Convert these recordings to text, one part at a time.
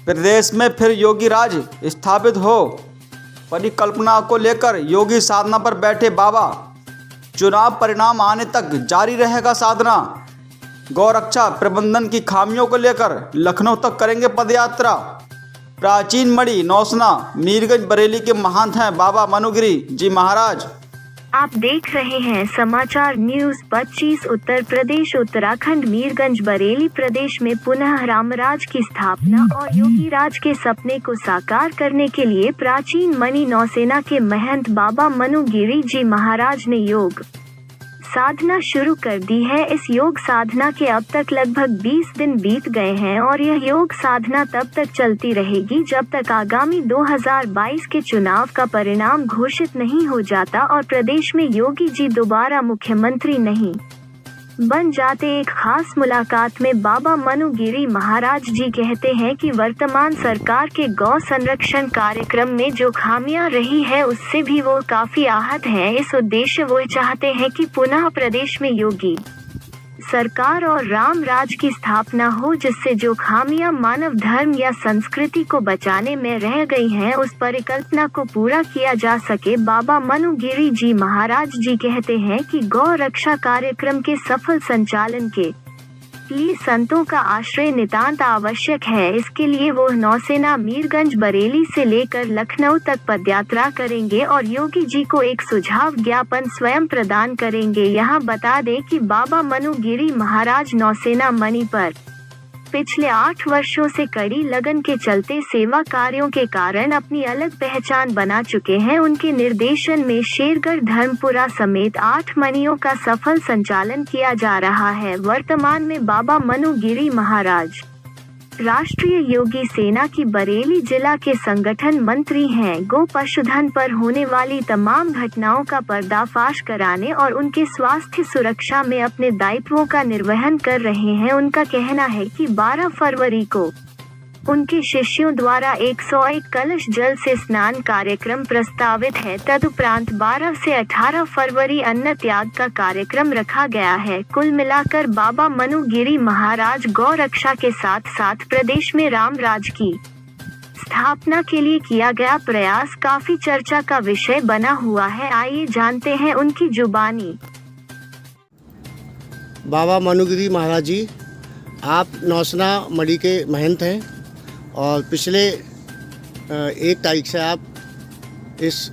प्रदेश में फिर योगी राज स्थापित हो, परिकल्पना को लेकर योगी साधना पर बैठे बाबा। चुनाव परिणाम आने तक जारी रहेगा साधना। गौरक्षा प्रबंधन की खामियों को लेकर लखनऊ तक करेंगे पदयात्रा। प्राचीन मणि नौसेना मीरगंज बरेली के महंत हैं बाबा मनुगिरी जी महाराज। आप देख रहे हैं समाचार न्यूज 25। उत्तर प्रदेश उत्तराखंड मीरगंज बरेली प्रदेश में पुनः रामराज की स्थापना और योगी राज के सपने को साकार करने के लिए प्राचीन मणि नौसेना के महंत बाबा मनुगिरी जी महाराज ने योग साधना शुरू कर दी है। इस योग साधना के अब तक लगभग 20 दिन बीत गए हैं और यह योग साधना तब तक चलती रहेगी जब तक आगामी 2022 के चुनाव का परिणाम घोषित नहीं हो जाता और प्रदेश में योगी जी दोबारा मुख्यमंत्री नहीं बन जाते। एक खास मुलाकात में बाबा मनुगिरी महाराज जी कहते हैं कि वर्तमान सरकार के गौ संरक्षण कार्यक्रम में जो खामियां रही है उससे भी वो काफी आहत हैं। इस उद्देश्य वो चाहते हैं कि पुनः प्रदेश में योगी सरकार और राम राज की स्थापना हो, जिससे जो खामियां मानव धर्म या संस्कृति को बचाने में रह गई हैं उस परिकल्पना को पूरा किया जा सके। बाबा मनुगिरी जी महाराज जी कहते हैं कि गौ रक्षा कार्यक्रम के सफल संचालन के लिए संतों का आश्रय नितांत आवश्यक है। इसके लिए वो नौसेना मीरगंज बरेली से लेकर लखनऊ तक पदयात्रा करेंगे और योगी जी को एक सुझाव ज्ञापन स्वयं प्रदान करेंगे। यहाँ बता दें कि बाबा मनुगिरी महाराज नौसेना मणि पर पिछले 8 वर्षों से कड़ी लगन के चलते सेवा कार्यों के कारण अपनी अलग पहचान बना चुके हैं। उनके निर्देशन में शेरगढ़ धर्मपुरा समेत 8 मणियों का सफल संचालन किया जा रहा है। वर्तमान में बाबा मनुगिरी महाराज राष्ट्रीय योगी सेना की बरेली जिला के संगठन मंत्री हैं। गो पशुधन पर होने वाली तमाम घटनाओं का पर्दाफाश कराने और उनके स्वास्थ्य सुरक्षा में अपने दायित्वों का निर्वहन कर रहे हैं। उनका कहना है कि 12 फरवरी को उनके शिष्यों द्वारा 101 कलश जल से स्नान कार्यक्रम प्रस्तावित है। तदुपरांत 12 से 18 फरवरी अन्न त्याग का कार्यक्रम रखा गया है। कुल मिलाकर बाबा मनुगिरी महाराज गौ रक्षा के साथ साथ प्रदेश में राम राज की स्थापना के लिए किया गया प्रयास काफी चर्चा का विषय बना हुआ है। आइए जानते हैं उनकी जुबानी। बाबा मनुगिरी महाराज जी, आप नौसेना मणि के महंत हैं और पिछले 1 तारीख से आप इस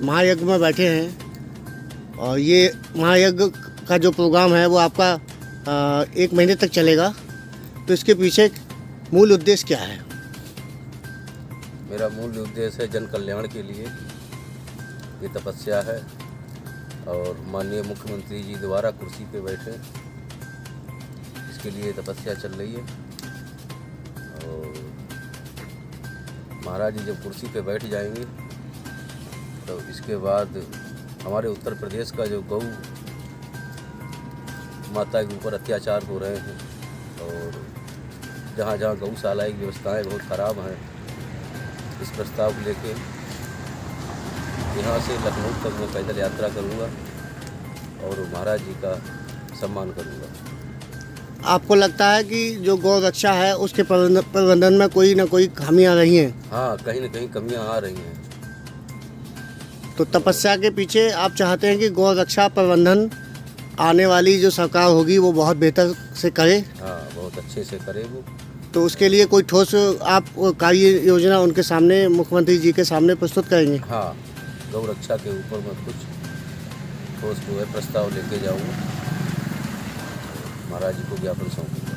महायज्ञ में बैठे हैं और ये महायज्ञ का जो प्रोग्राम है वो आपका 1 महीने तक चलेगा। तो इसके पीछे मूल उद्देश्य क्या है? मेरा मूल उद्देश्य है जन कल्याण के लिए ये तपस्या है और माननीय मुख्यमंत्री जी दोबारा कुर्सी पे बैठे, इसके लिए तपस्या चल रही है। और महाराज जी जब कुर्सी पे बैठ जाएंगे तो इसके बाद हमारे उत्तर प्रदेश का जो गौ माता के ऊपर अत्याचार हो रहे हैं और जहाँ जहाँ गौशाला की व्यवस्थाएं बहुत ख़राब हैं, इस प्रस्ताव को लेके यहाँ से लखनऊ तक मैं पैदल यात्रा करूँगा और महाराज जी का सम्मान करूँगा। आपको लगता है कि जो गौ रक्षा है उसके प्रबंधन में कोई ना कोई खामियां रही हैं? हाँ, कहीं ना कहीं कमियां आ रही हैं। तो तपस्या के पीछे आप चाहते हैं कि गौ रक्षा प्रबंधन आने वाली जो सरकार होगी वो बहुत बेहतर से करे? हाँ, बहुत अच्छे से करे वो। तो उसके लिए कोई ठोस आप कार्य योजना उनके सामने, मुख्यमंत्री जी के सामने प्रस्तुत करेंगे? हाँ, गौ रक्षा के ऊपर मैं कुछ ठोस जो है प्रस्ताव लेके जाऊँगा, महाराज जी को ज्ञापन सौंपूंगा।